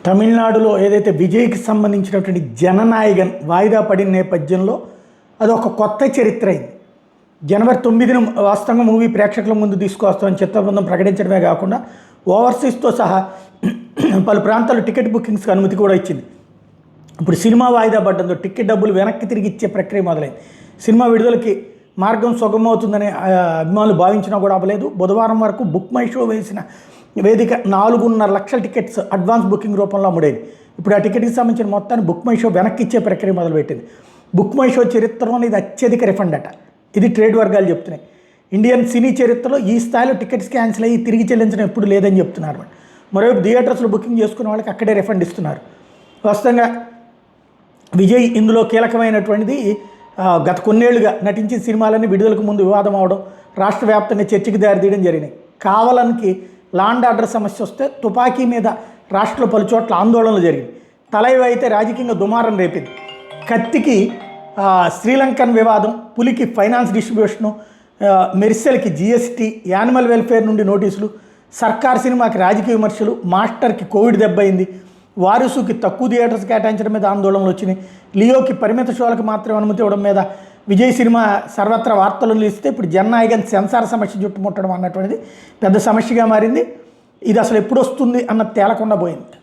తమిళనాడులో ఏదైతే విజయ్కి సంబంధించినటువంటి జననాయకన్ వాయిదా పడిన నేపథ్యంలో అది ఒక కొత్త చరిత్ర అయింది. జనవరి 9న వాస్తవంగా మూవీ ప్రేక్షకుల ముందు తీసుకొస్తామని చిత్రబృందం ప్రకటించడమే కాకుండా ఓవర్సీస్తో సహా పలు ప్రాంతాల్లో టికెట్ బుకింగ్స్కి అనుమతి కూడా ఇచ్చింది. ఇప్పుడు సినిమా వాయిదా పడ్డంతో టికెట్ డబ్బులు వెనక్కి తిరిగి ఇచ్చే ప్రక్రియ మొదలైంది. సినిమా విడుదలకి మార్గం సుగమవుతుందని అభిమానులు భావించినా కూడా అవ్వలేదు. బుధవారం వరకు బుక్ మై షో వేసిన వేదిక 4.5 లక్షల టికెట్స్ అడ్వాన్స్ బుకింగ్ రూపంలో అమ్ముడేది. ఇప్పుడు ఆ టికెట్కి సంబంధించిన మొత్తాన్ని బుక్ మై షో వెనక్కి ఇచ్చే ప్రక్రియ మొదలుపెట్టింది. బుక్ మై షో చరిత్రలో ఇది అత్యధిక రిఫండ్ అట. ఇది ట్రేడ్ వర్గాలు చెప్తున్నాయి. ఇండియన్ సినీ చరిత్రలో ఈ స్థాయిలో టికెట్స్ క్యాన్సిల్ అయ్యి తిరిగి చెల్లించడం ఎప్పుడు లేదని చెప్తున్నారు. మరోవైపు థియేటర్స్లో బుకింగ్ చేసుకునే వాళ్ళకి అక్కడే రిఫండ్ ఇస్తున్నారు. వాస్తవంగా విజయ్ ఇందులో కీలకమైనటువంటిది. గత కొన్నేళ్లుగా నటించిన సినిమాలన్నీ విడుదలకు ముందు వివాదం అవడం, రాష్ట్ర వ్యాప్తంగా చర్చకి దారితీయడం జరిగినాయి. కావాలనికి లాండ్ ఆర్డర్ సమస్య వస్తే తుపాకీ మీద రాష్ట్రంలో పలు చోట్ల ఆందోళనలు జరిగింది. తలైవ అయితే రాజకీయంగా దుమారం రేపింది. కత్తికి శ్రీలంకన్ వివాదం, పులికి ఫైనాన్స్ డిస్ట్రిబ్యూషను, మెర్సెల్కి జిఎస్టీ, యానిమల్ వెల్ఫేర్ నుండి నోటీసులు, సర్కార్ సినిమాకి రాజకీయ విమర్శలు, మాస్టర్కి కోవిడ్ దెబ్బయింది, వారసుకి తక్కువ థియేటర్స్ కేటాయించడం మీద ఆందోళనలు వచ్చినాయి, లియోకి పరిమిత షోలకు మాత్రమే అనుమతి ఇవ్వడం మీద విజయ్ సినిమా సర్వత్రా వార్తలు నిలిస్తే ఇప్పుడు జననాయకన్ సెన్సార్ సమస్య చుట్టుముట్టడం అన్నటువంటిది పెద్ద సమస్యగా మారింది. ఇది అసలు ఎప్పుడు వస్తుంది అన్నది తేలకుండా పోయింది.